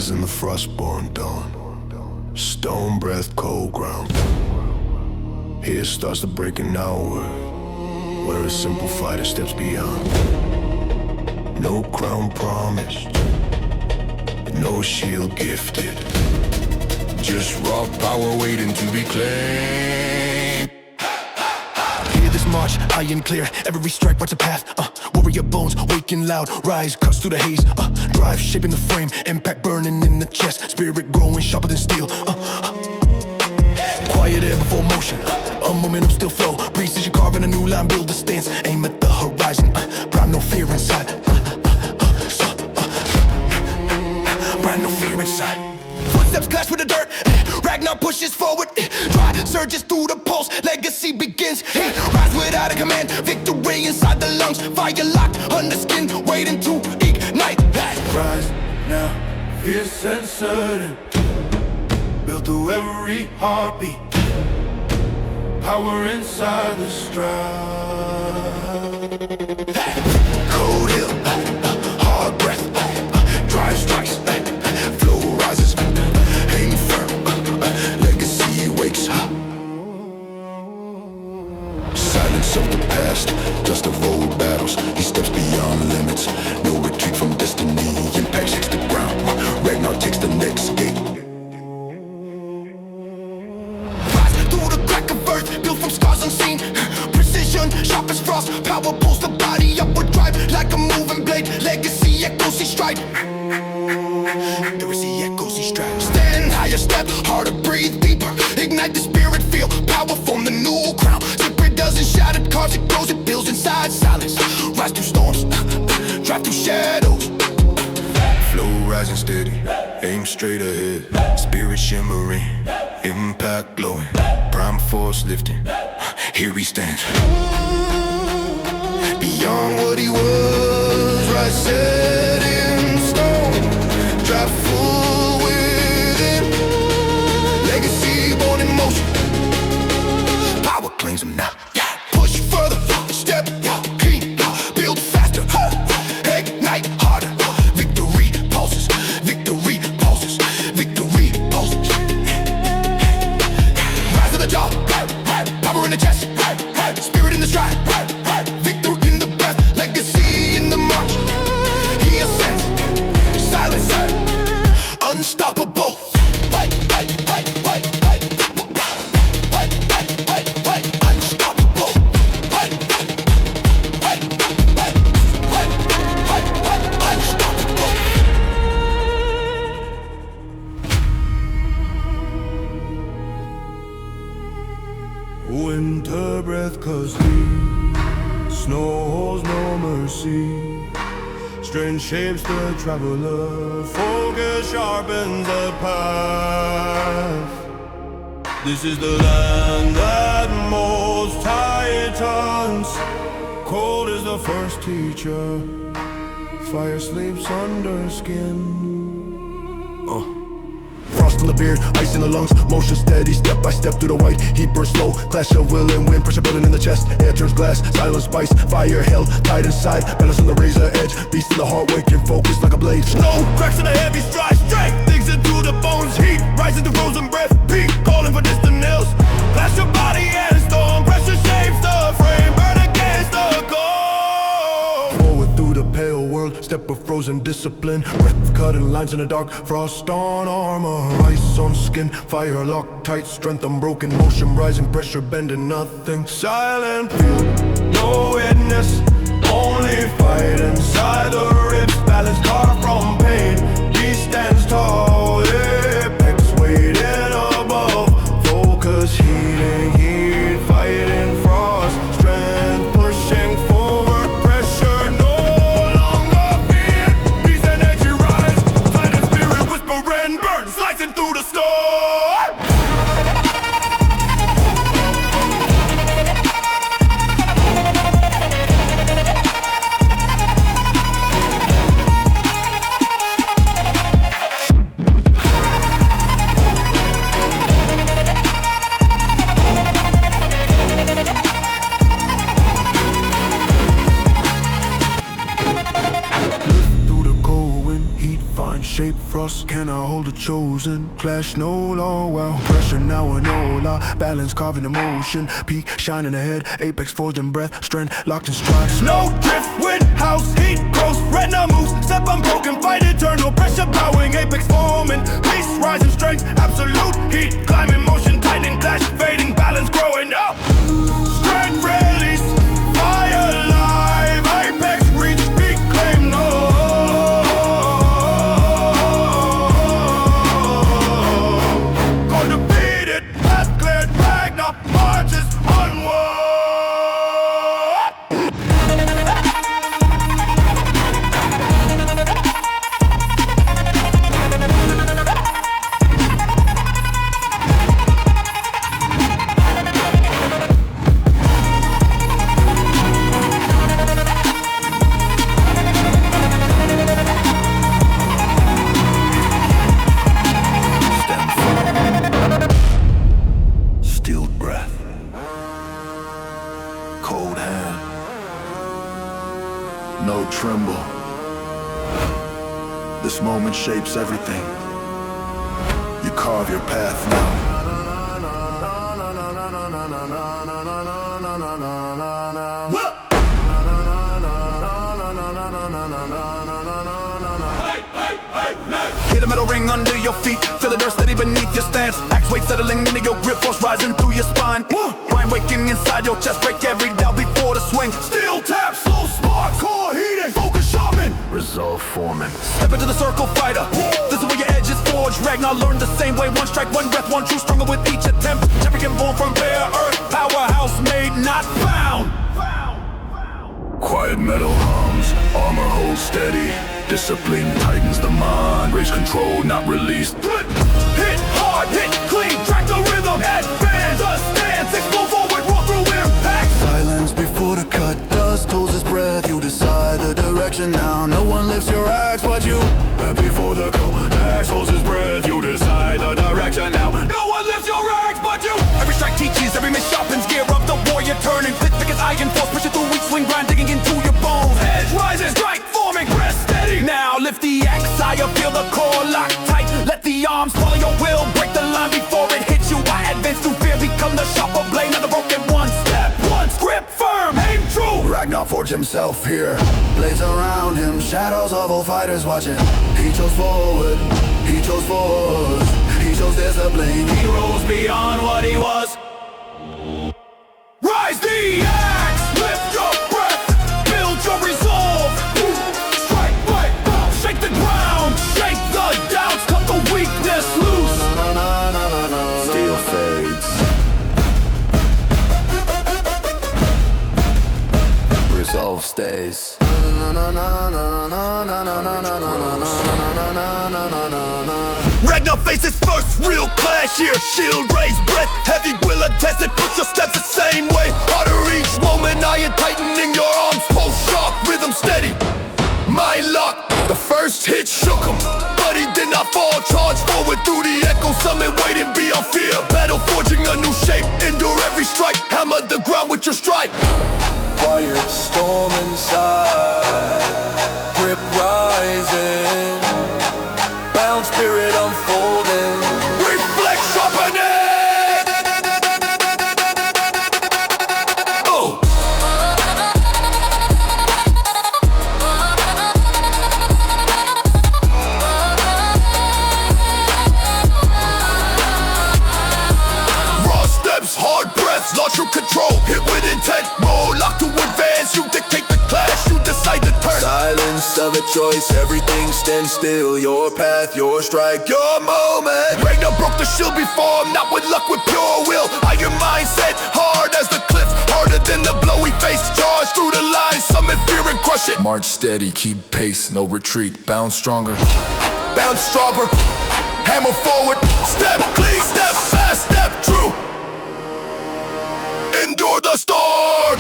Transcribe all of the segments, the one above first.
rise in the Frostborn dawn. Stone breath, cold ground. Here starts the breaking hour, where a simple fighter steps beyond. No crown promised, no shield gifted, just raw power waiting to be claimed. Hear this march, iron clear, every strike marks a path. Warrior bones, waking loud, rise, cuts through the haze. Drive, shaping the frame, impact burning in the chest. Spirit growing sharper than steel. Quiet air before motion, momentum still flow. Precision carving a new line, build a stance. Aim at the horizon, prime no fear inside. Prime no fear inside. Footsteps clash with the dirt, Ragnar pushes forward. Drive surges through the pulse, legacy begins. Rise without a command, victory inside the lungs. Fire locked under skin, waiting to ignite. Rise now, fierce and certain, built through every heartbeat. Power inside the stride. Cold hill, hard breath, drive strikes, flow rises, aim firm, legacy wakes. Silence of the past, dust of old battles. He steps beyond limits, no retreat from destiny. Impact shakes the ground, Ragnar takes the next gate. Built from scars unseen, precision, sharp as frost. Power pulls the body, upward drive like a moving blade. Legacy echoes each stride. Legacy echoes each stride. Stand higher, step harder, breathe deeper. Ignite the spirit, feel power from the new crown. Spirit doesn't shattered cards, it grows, it builds inside silence. Rise through storms, drive through shadows. Flow rising steady, aim straight ahead. Spirit shimmering, impact glowing. Prime force lifting, here he stands. Beyond what he was, right set in stone. Drive full within, legacy born in motion. Power claims him now. Push further, step keen, build faster, ignite harder. Victory pulses, victory pulses, victory pulses. Rise to the jaw, power in the chest, spirit in the stride, victory in the breath, legacy in the march. He ascends, silence, unstoppable. Winter breath cause deep, snow holds no mercy. Strange shapes the traveler, focus sharpens the path. This is the land that molds titans. Cold is the first teacher, fire sleeps under skin. Frost on the beard, ice in the lungs, motion steady, step by step through the white. Heat bursts slow, clash of will and wind, pressure building in the chest. Air turns glass, silence spice, fire held tight inside. Balance on the razor edge, beast in the heart, waking focus like a blade. Snow cracks in the heavy stride, strength digs into the bones. Heat rising through frozen breath, peak calling for distant hills. Clash your body and storm, pressure shapes the frame, burn against the cold. Forward through the pale world, step of frozen discipline. Breath cutting lines in the dark, frost on armor, ice on skin. Fire locked tight, strength unbroken, motion rising, pressure bending nothing. Silent field, no witness, only fight inside the ribs. Balance carved from pain, he stands tall. Apex waiting above, focus heating, heat fighting frost. Strength pushing forward, pressure no longer fear. Beast energy rise, silent spirit whisper and burn, slicing through the storm. Shape frost lost, can I hold the chosen? Clash no law, well, pressure now and all our balance carving emotion. Peak shining ahead, apex forging breath, strength locked in stride. Snow drift, wind, house, heat, gross, retina moves, step unbroken, fight eternal, pressure bowing, apex forming, peace, rising strength, absolute heat, climbing motion, tightening, clash, fading, balance growing up. Strength release, fire alive, apex reach, peak claim, no. Gonna beat it, path cleared, Ragnar marches onward. No tremble. This moment shapes everything. You carve your path now. Hit a metal ring under your feet, feel the dirt steady beneath your stance. Axe weight settling into your grip, force rising through your spine. Grind waking inside your chest, break every doubt before the swing. Steel tap, slow spark, core heating, focus sharpen. Resolve forming. Step into the circle, fighter. This is where your edge is forged. Ragnar learned the same way. One strike, one breath, one true, stronger with each attempt. Champion born from bare earth, powerhouse made, not found. Quiet metal hums, armor holds steady. Discipline tightens the mind, raise control, not released. Hit hard, hit clean, track the rhythm, advance, a stance, explode forward, roll through impact. Silence before the cut, dust holds his breath. You decide the direction now, no one lifts your axe but you. Before the cut, axe holds his breath. You decide the direction now, No one lifts your axe but you. Every strike teaches, every miss sharpens, gear up the warrior turning. Fit thick as iron force, pushing through each swing, grind digging into your bones. Head rising, strike forming, rest steady. Now lift the axe higher, feel the core lock tight. Let the arms follow your will, break the line before it hits you. I advance through fear, become the sharper blade, not the broken one. Step one, grip firm, aim true. Ragnar forged himself here. Blades around him, shadows of all fighters watching. He chose forward, he chose force, he chose discipline. He rose beyond what he was. Rise the axe, lift your breath, build your resolve. Strike, fight, bounce, shake the ground, shake the doubts, cut the weakness loose. Steel fades. Resolve stays. Ragnar faces first real clash here. Shield raised, breath heavy, will attested. Put your steps the same way. Harder each moment, iron tightening your arms. Pulse sharp, rhythm steady. Mind lock, the first hit shook him, but he did not fall. Charge forward through the echo, summit waiting beyond fear. Battle forging a new shape, endure every strike. Hammer the ground with your strike. Quiet storm inside, grip rising, bound spirit unfolding. Reflex sharpening. Oh. Raw steps, hard breaths, launch your control, hit with intent, more lock to advance. You dictate the clash, you decide the turn. Silence of a choice, everything stands still. Your path, your strike, your moment. Ragnar broke the shield before him, not with luck, with pure will. Iron mindset, hard as the cliff, harder than the blow he faced. Charge through the lines, summon fear and crush it. March steady, keep pace, no retreat, bound stronger. Bound stronger, hammer forward, step clean, step fast, step true. Endure the storm.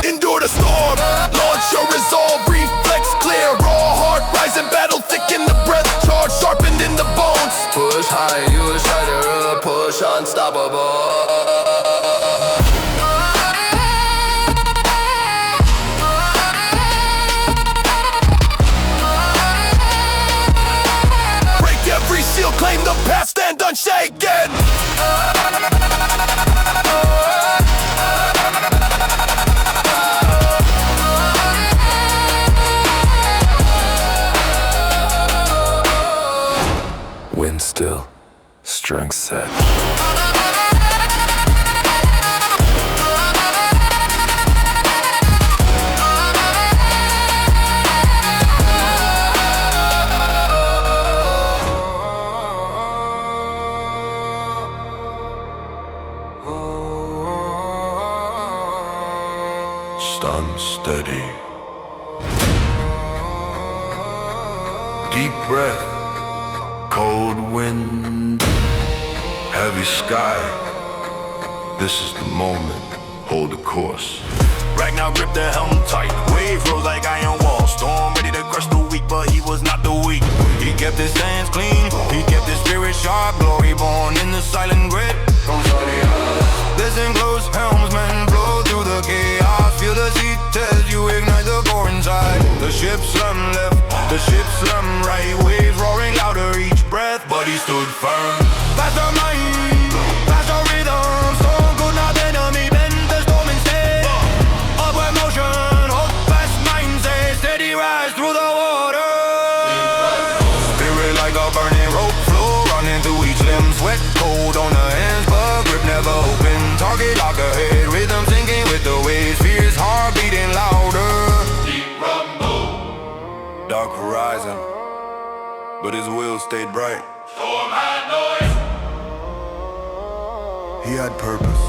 Endure the storm, launch your resolve, reflex clear, raw heart rising, battle thick in the breath, charge sharpened in the bones. Push higher, you was higher up, push push unstoppable. Every seal, claim the past, stand unshaken. Wind still, strength set. Stand steady. Deep breath, cold wind, heavy sky. This is the moment, hold the course. Ragnar gripped the helm tight, waves rose like iron walls. Storm ready to crush the weak, but he was not the weak. He kept his hands clean, he kept his spirit sharp. Glory born in the silent grit. Listen close, helmsman, blow through the chaos. Feel the seat as you ignite the core inside. The ship slum left, the ship slum right. Waves roaring louder each breath, but he stood firm. Past the mind, past the rhythm. Storm could not enemy, bend the storm instead. Upward motion, hold fast mindset. Steady rise through the water. Spirit like a burning rope, flow running through each limb. Sweat cold on the hands, but grip never open. Target lock ahead, rhythm sinking with the waves. Fierce heart beating louder. Deep rumble, dark horizon, but his will stayed bright. Storm had noise. He had purpose.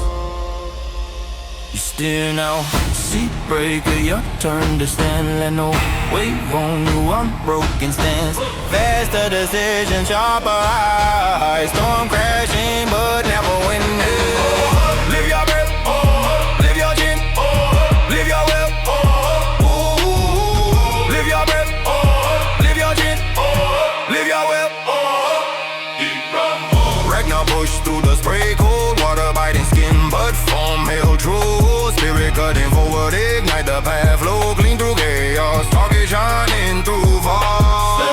You steer now, Shieldbreaker, your turn to stand. Let no wave on you, unbroken stance. Faster decision, sharper eyes. Storm crashing, but never winning. Live your breath, live your chin, live your will. Live your breath, live your chin, live your will. Ragnar pushed through the spray, cold water biting skin, but foam held true. Spirit cutting forward, ignite the path, flow clean through chaos. Target shining through fog.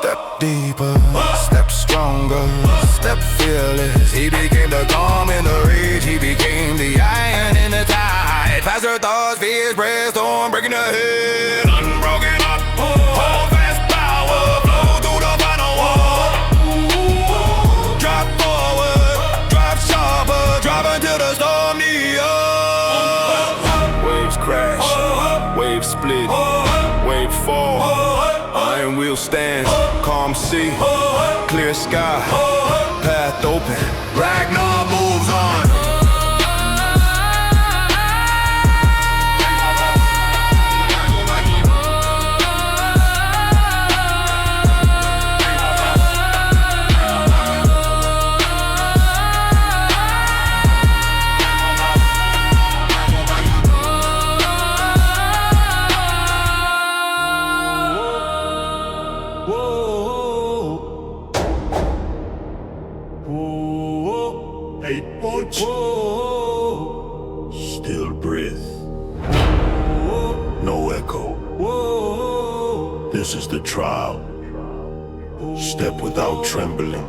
Step deeper, step stronger, step fearless. He became the calm in the rage, he became the iron in the tide. Faster thoughts, fierce breath, storm breaking the head. Unbroken heart, hold fast power, flow through the final wall. Drop forward, drop sharper, drop until the storm near. Waves crash, waves split, wave fall. Iron wheel stands, calm sea, clear sky, path open. Ragnar moves on. Still breath. No echo. This is the trial. Step without trembling.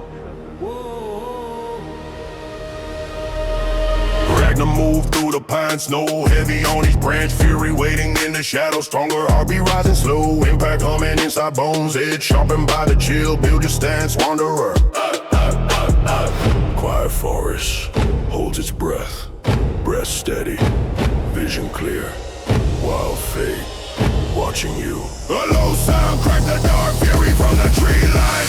Ragnar moved through the pine snow, heavy on his branch, fury waiting in the shadows. Stronger heartbeat rising slow, impact humming inside bones, edge sharpened by the chill. Build your stance, wanderer. Quiet forest holds its breath, breath steady, vision clear. Wild fate watching you. A low sound crack the dark fury from the tree line.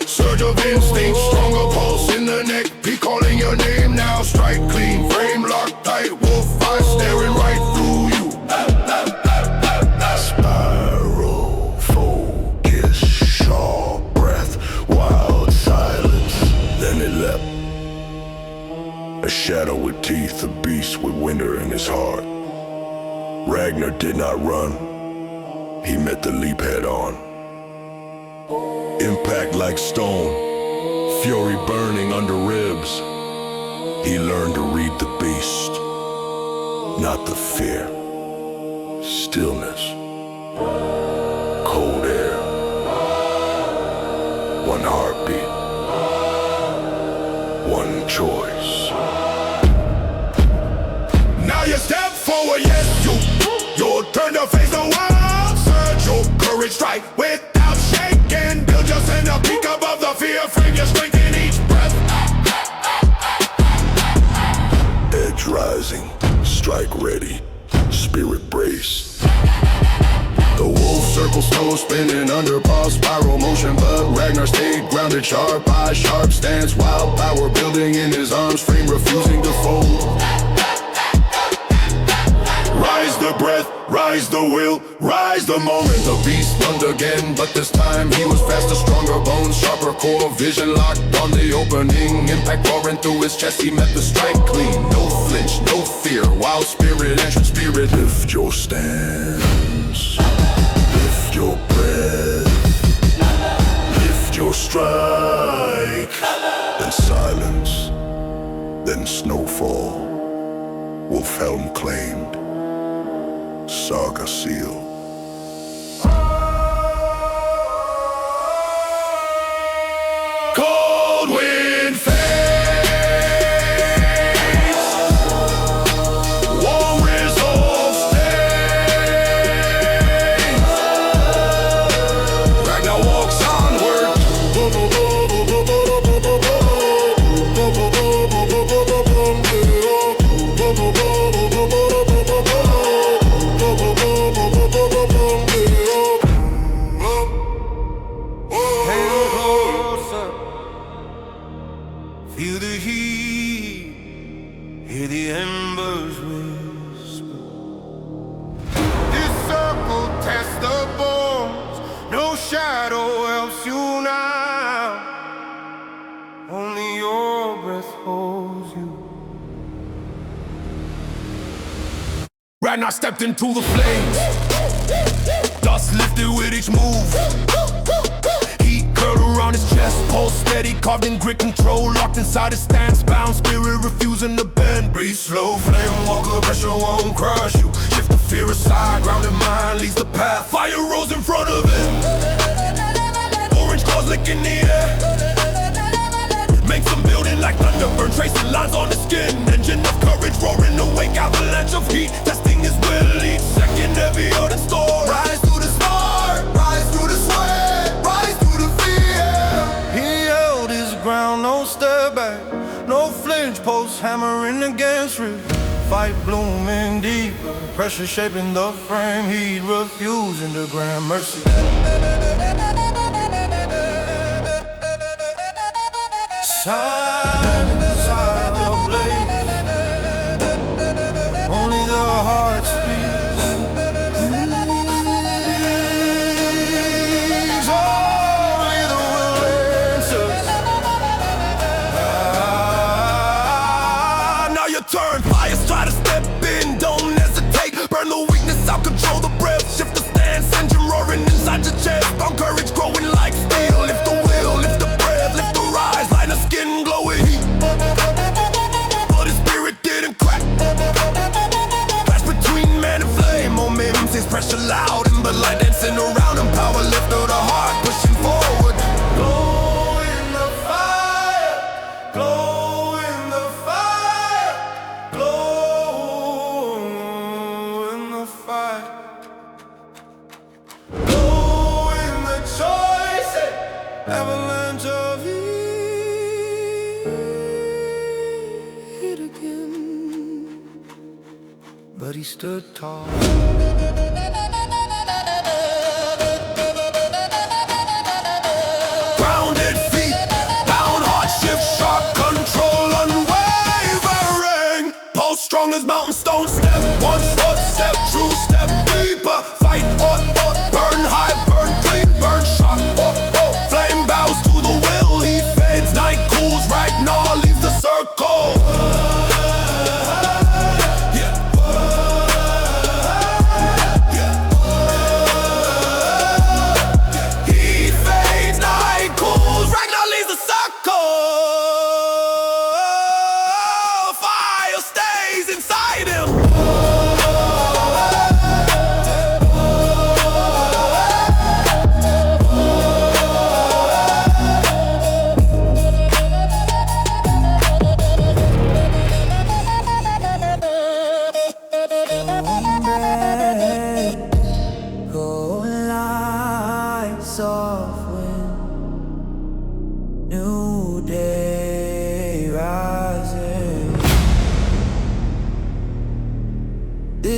Surge of instinct, stronger pulse in the neck. Be calling your name now. Strike clean, frame locked tight. Wolf eye staring right through you. Spiral, focus, sharp breath, wild silence. Then it leapt. A shadow with teeth, a beast with winter in his heart. Ragnar did not run. He met the leap head on. Impact like stone, fury burning under ribs. He learned to read the beast, not the fear. Stillness, cold air, one heartbeat, one choice. Now you step forward, yes, you'll turn to face the world. Surge your courage, strike without shaking. Build your center, peak above the fear, frame your strength in each breath. Edge rising, strike ready, spirit braced. The wolf circles toe spinning under pause spiral motion, but Ragnar stayed grounded, sharp eye, sharp stance, wild power building in his arms, frame refusing to fold. Rise the breath, rise the will, rise the moment. The beast lunged again, but this time he was faster, stronger bones, sharper core, vision locked on the opening. Impact roaring through his chest, he met the strike clean. No flinch, no fear, wild spirit, ancient spirit. Lift your stance, lift your breath, lift your strike. Then silence, then snowfall. Wolfhelm claimed, Saga seal. Cold wind fades, warm resolve stays. Ragnar walks onward. Feel the heat, hear the embers whisper. This circle tests the bones. No shadow helps you now. Only your breath holds you. Ragnar stepped into the flames. Dust lifted with each move. Heat curled around his chest, pulse steady, carved in grit control, locked inside his stance, bound spirit refusing to bend. Breathe slow, flame walker, pressure won't crush you. Shift the fear aside, grounded mind leads the path. Fire rose in front of him. Orange claws licking the air. Make some building like thunder, burn tracing lines on the skin. Engine of courage roaring awake, avalanche of heat, testing his will. Each second heavier than storm. Rise through the smart, rise through the sweat, rise through the fear. He held his ground, no step back, no flinch, pulse hammering against ribs. Fight blooming deeper, pressure shaping the frame. He'd refusing to grant mercy. Side to side of blade, only the heart speaks. Only the will answers. Now you turn, fires try to step in, don't hesitate. Burn the weakness out, control the breath. Shift the stance, engine roaring inside your chest. Bound courage growing like steel. Lift the will, lift the breath, lift the rise. Line of skin glowing heat, but his spirit didn't crack. Clash between man and flame, momentum stays pressure loud. And the light dancing around him, power lift of the heart, pushing forward. Glow in the fire, glow in the fire, glow in the fire, glow in the choices, avalanche of heat again. But he stood tall. Grounded feet, bound heart, shift sharp, control unwavering. Pulse strong as mountain stone, step one footstep, true step deeper. Fight or burn high, burn clean, burn sharp. Flame bows to the will, he fades, night cools, Ragnar leaves the circle. He fades, night cools, Ragnar leaves the circle.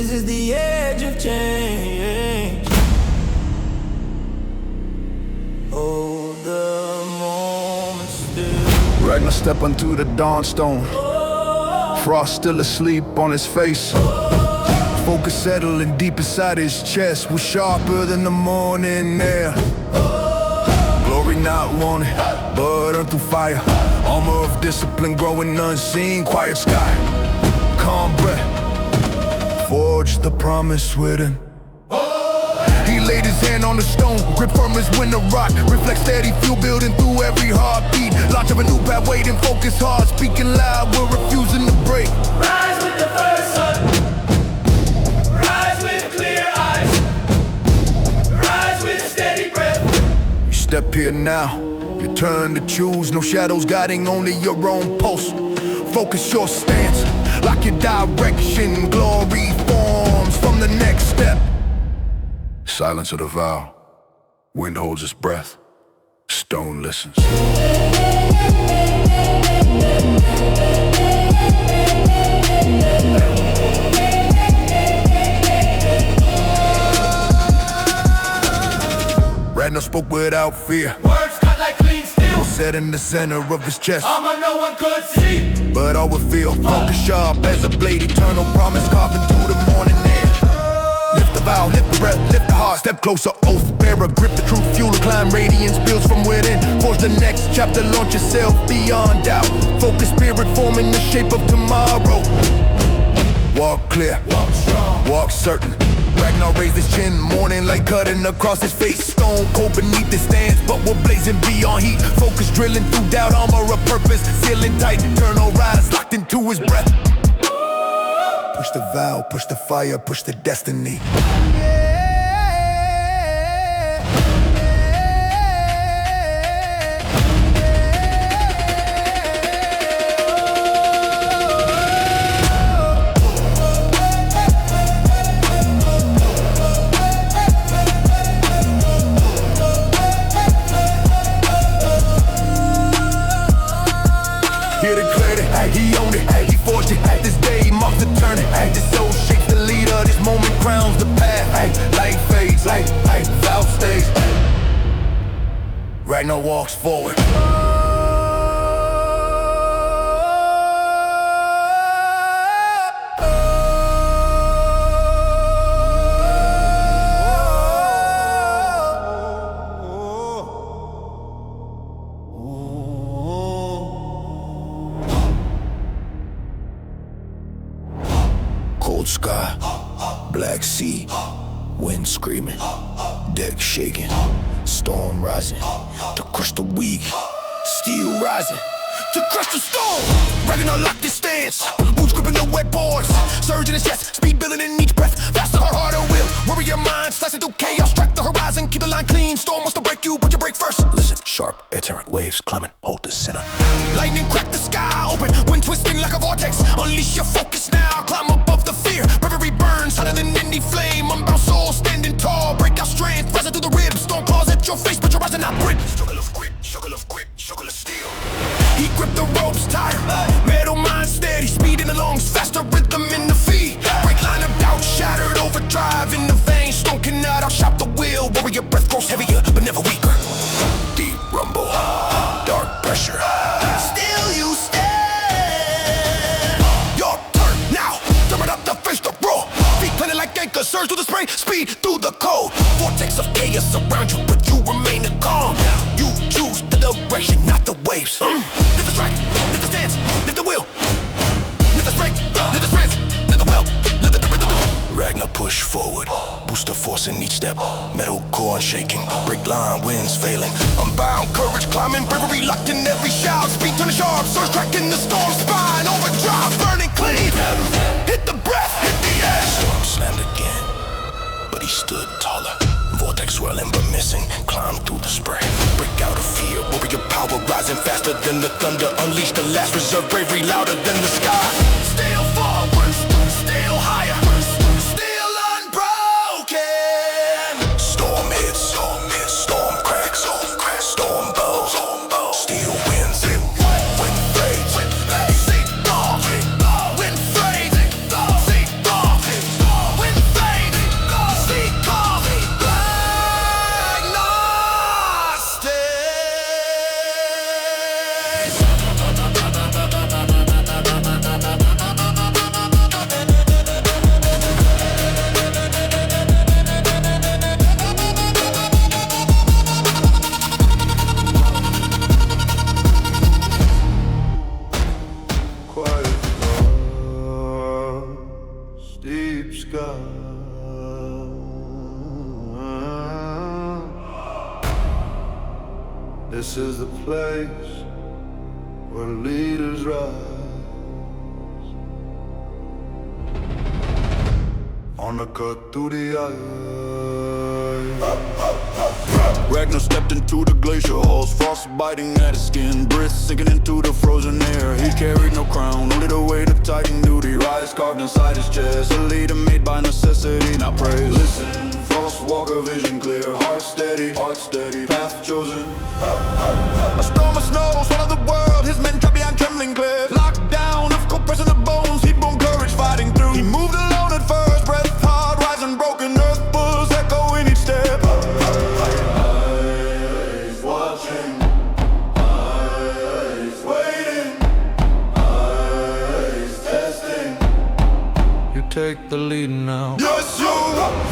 This is the edge of change. Hold the moment still. Ragnar step onto the Dawnstone. Frost still asleep on his face. Focus settling deep inside his chest. Was sharper than the morning air. Glory not wanted, but earned through fire. Armor of discipline growing unseen. Quiet sky, calm breath. Forge the promise within. He laid his hand on the stone, grip firm as when the rock. Reflect steady, fuel building through every heartbeat. Launch of a new path, waiting, focus hard. Speaking loud, we're refusing to break. Rise with the first sun. Rise with clear eyes. Rise with steady breath. You step here now, your turn to choose. No shadows guiding, only your own pulse. Focus your stance, lock your direction. Glory forms from the next step. Silence of the vow. Wind holds its breath. Stone listens. Ragnar spoke without fear. Words cut like clean steel. Set in the center of his chest. Armor no one could see. But all would feel focus sharp as a blade. Eternal promise carved into the morning air. Lift the vow, lift the breath, lift the heart. Step closer, oath bearer. Grip the truth, fuel, climb radiance. Builds from within. Forge the next chapter, launch yourself beyond doubt. Focus spirit forming the shape of tomorrow. Walk clear, walk strong, walk certain. Ragnar raised his chin, morning light cutting across his face. Stone cold beneath his stance, but we're blazing beyond heat. Focus drilling through doubt, armor of purpose. Sealing tight, eternal rise, locked into his breath. Push the vow, push the fire, push the destiny. He declared it, he owned it, he forged it. This day marks the turning. This soul shapes the leader, this moment crowns the path. Light fades, light, vow stays. Ragnar walks forward. Cold sky, black sea, wind screaming, deck shaking, storm rising to crush the weak, steel rising to crush the storm. Ragnar locked his stance, boots gripping the wet boards, surge in his chest, speed building in each breath, faster, harder will, warrior mind, slicing through chaos, track the horizon, keep the line clean, storm wants to break you, but you break first. Listen, sharp, itinerant waves climbing, hold the center. Lightning crack the sky open, wind twisting like a vortex, unleash your focus now, climb above the fear, bravery burns hotter than any flame, unbound soul standing tall, break out strength, rising through the ribs, storm claws at your face, but you're rising out grit. Struggle of grit, struggle of grit, struggle of steel. He gripped the ropes tight, metal mind steady, speed in the lungs, faster rhythm in the feet. Break line of doubt, shattered overdrive in the veins, stone cannot outshop the will, warrior breath grows heavier, but never weaker. Deep rumble, dark pressure, still you stand. Your turn now, turn it up to face the roar. Feet planted like anchors, surge through the spray, speed through the cold. Vortex of chaos around you, but you remain calm. You choose the direction, not the waves. Lift the strike, lift the stance, lift the will. Lift the strength, lift the strength, lift the will, lift the rhythm. Ragnar push forward, boost the force in each step. Metal core unshaking, break line, winds failing. Unbound courage climbing, bravery locked in every shout. Speed turning sharp, surge cracking the storm spine. Overdrive, burning clean. Hit the breath, hit the edge. Storm slammed again, but he stood taller. Vortex swirling but missing, climb through the spray. Break out of fear, warrior power rising faster than the thunder. Unleash the last reserve bravery louder than the sky. Still forward, still higher, still unbroken. Storm hits, storm cracks, storm bows, steel winds, wind fades, see dawn, wind fades, see dawn, sky. This is the place where leaders rise. On the cut through the ice. Ragnar stepped into the glacier halls, frost biting at his skin, breath sinking into the frozen air. He carried no crown, only the weight of Titan duty. Rise carved inside his chest, a leader made by necessity, not praise. Listen, Frostwalker, vision clear, heart steady, path chosen. A storm of snow swallowed the world, his men trapped behind trembling cliffs. Locked down, of cold pressing the bones, he born courage fighting through. He moved alone at first, breath hard, rising broken, earth bulls echo in each step. Take the lead now. Yes, you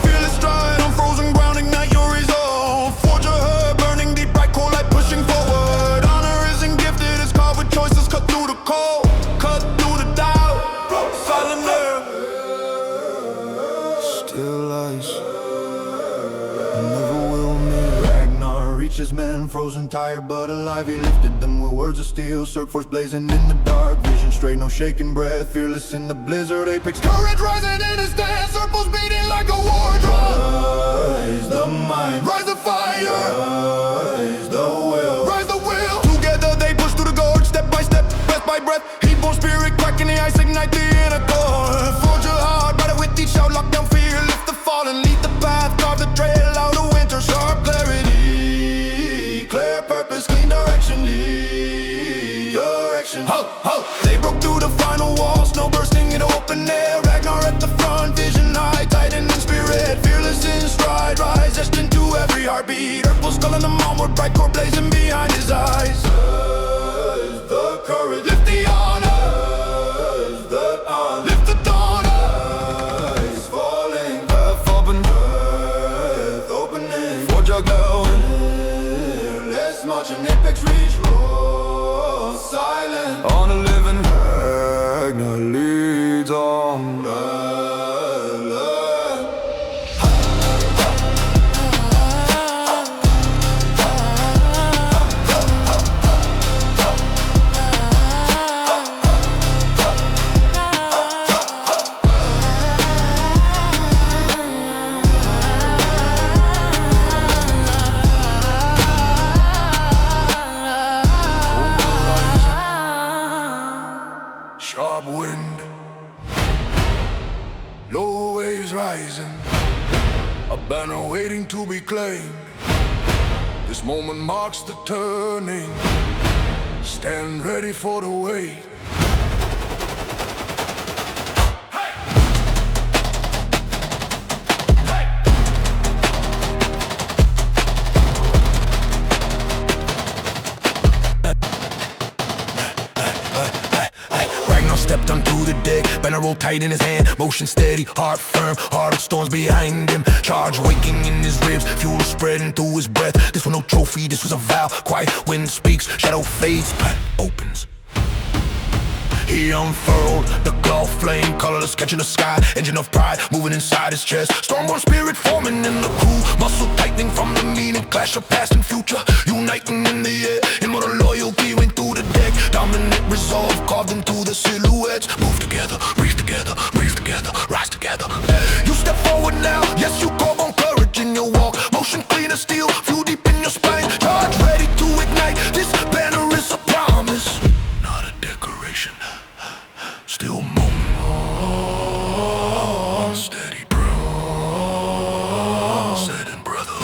feel it stride on frozen ground, ignite your resolve. Forge a herd, burning deep, bright coal light pushing forward. Honor isn't gifted, it's carved with choices. Cut through the cold, cut through the doubt. Silent air, Still ice, never will meet. Ragnar reaches men, frozen, tired but alive. He lifted them with words of steel, surf force blazing in the dark. Vision straight, no shaking breath, fearless in the blizzard. Apex courage rising in his dance, circles beating like a war drum. Rise the mind, rise the fire, rise the will, rise the will. Together they push through the gorge, step by step, breath by breath. Heat-born spirit cracking the ice, ignite the inner core. Forge your heart, brighter with each shout, lock down fear, lift the fallen, lead the path, carve the trail out of winter. Sharp clarity, clear purpose, clean direction, lead your action. Ho, ho. They broke through the final wall, snow bursting in open air. Ragnar at the front, vision high, titan in spirit, fearless in stride, rise etched into every heartbeat. Earth was calling them onward, bright core blazing behind his eyes. the courage, Lift the honor, the honor. lift the dawn. Eyes falling, Path open, breath opening. forge a glow. Let's march an apex reach, roar silent. On a living, Ragnar leads on. sharp wind, low waves rising, a banner waiting to be claimed. This moment marks the turning. Stand ready for the wait. Ragnar stepped onto the deck, banner rolled tight in his hand, motion steady, heart firm, heart of storms behind him. Charge waking in his ribs, fuel spreading through his breath. This was no trophy, this was a vow. Quiet wind speaks, shadow fades, path opens. He unfurled the glow flame, colorless catching the sky. Engine of pride moving inside his chest. Stormborn spirit forming in the crew, muscle tightening from the meaning. Clash of past and future, uniting in the air. Immortal loyalty went through the deck. Dominant resolve carved into the silhouettes. Move together, breathe together, rise together. You step forward now, yes you carve on courage in your walk. Motion clean as steel, fuel deep in your spine. Charge ready to ignite, this banner is a promise. Not a decoration, still moving. Steady bro, said in brother.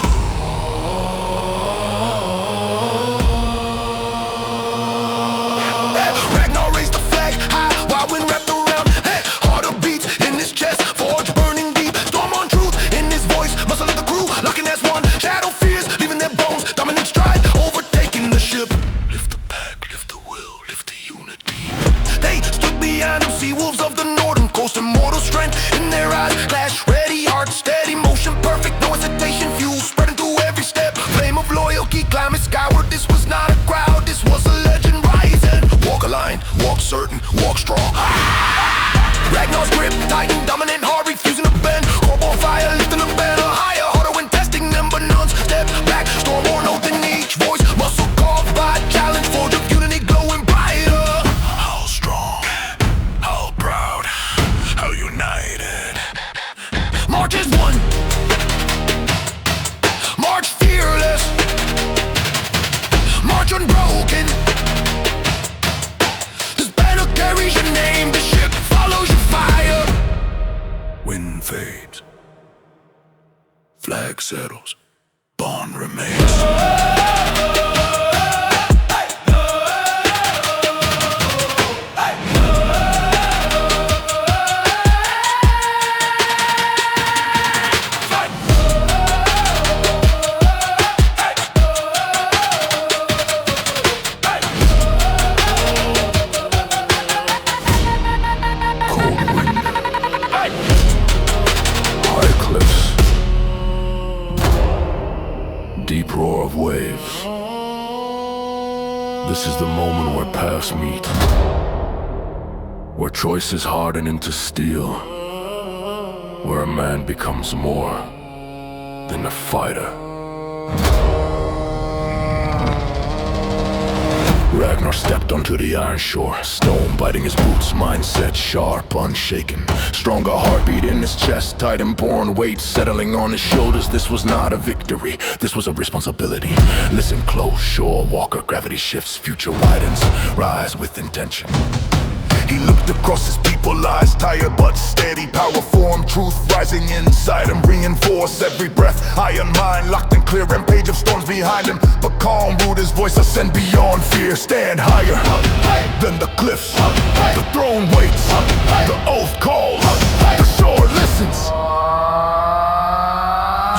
Ragnar raised the flag high, wild wind wrapped around. Hey, harder beats in his chest, forge burning deep. Storm on truth in his voice, muscle of the crew, locking as one. Shadow fears, leaving their bones, dominant stride, overtaking the ship. Lift the pack, lift the will, lift the unity. They stood behind them, sea wolves of the northern coast, immortal strength in their eyes. Clash ready, heart steady, motion perfect, no hesitation. Fuel spreading through every step. Flame of loyalty climbing skyward. This was not a crowd, this was a legend rising. Walk aligned, walk certain, walk strong. Ragnar's grip, titan, dominant heart, refusing to bend. Northfire lifting a banner higher, harder when testing them, but none step back. Stormborn oath in each voice, muscle carved by challenge, forge of unity glowing brighter. How strong, how proud, how united. March as one, march fearless, march unbroken. This banner carries your name, the ship follows your fire. Wind fades, flag settles, bond remains. Deep roar of waves. This is the moment where paths meet, where choices harden into steel, where a man becomes more than a fighter. Ragnar stepped onto the Ironshore, stone biting his boots, mindset sharp, unshaken. Stronger heartbeat in his chest, titan-born weight settling on his shoulders. This was not a victory, this was a responsibility. Listen close, shore walker, gravity shifts, future widens, rise with intention. He looked across his people, eyes tired but steady. Power form, truth rising inside him, reinforce every breath. Iron mind locked and clear, and page of storms behind him. But calm ruled his voice, ascend beyond fear. Stand higher than the cliffs. The throne waits, the oath calls, the shore listens.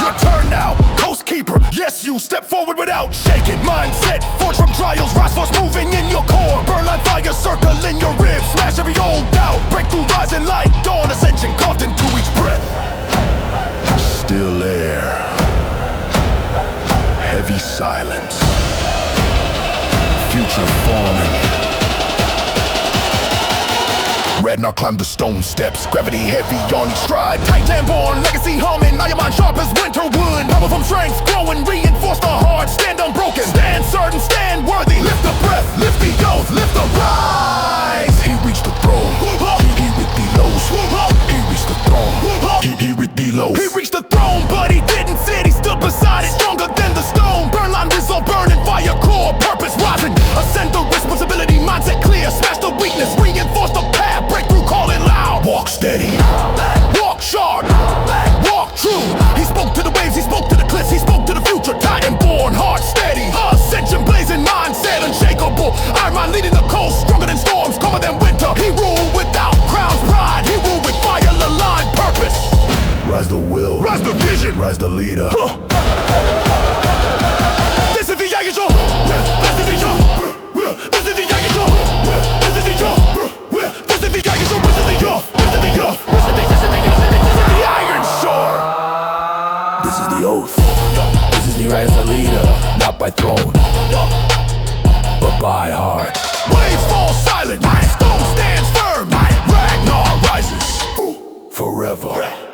Your turn now, coast keeper. Yes, you step forward without shaking. Mindset, forged from trials, rise force moving in your core. Burn like fire, circling your ribs. Smash every old doubt, breakthrough rising like dawn. Ascension carved into each breath. Still air, heavy silence, future forming. Ragnar climbed the stone steps, gravity heavy on each stride. Titan-born, legacy humming, iron mind sharp as winter wood. Power from strength growing, reinforce the heart, stand unbroken. Stand certain, stand worthy, lift the breath, lift the oath, lift the rise. He reached the throne, he with the lows. He reached the throne, he with the lows. He reached the throne, but he didn't sit, he stood beside it. Stronger than the stone, burn line resolve, burning fire core, purpose rising. Ascend the responsibility, mindset clear, smash the weakness, reinforce the path. Breakthrough calling loud. Walk steady, walk sharp, walk true. He spoke to the waves, he spoke to the cliffs, he spoke to the future. Titan-born, heart steady, ascension blazing, mindset unshakable. Iron mind leading the coast, stronger than storms, calmer than winter. He ruled without crowns, pride. He ruled with fire, aligned purpose. rise the will, Rise the vision, rise the leader. This is the Ironshore. This is the Ironshore. This is the Ironshore. This is the Ironshore. This is the Ironshore. This is the Ironshore. This is the Ironshore. This is the Ironshore. This is the oath. This is the rise of the leader, not by throne, but by heart. Waves fall silent, stone stands firm. Ragnar rises Forever.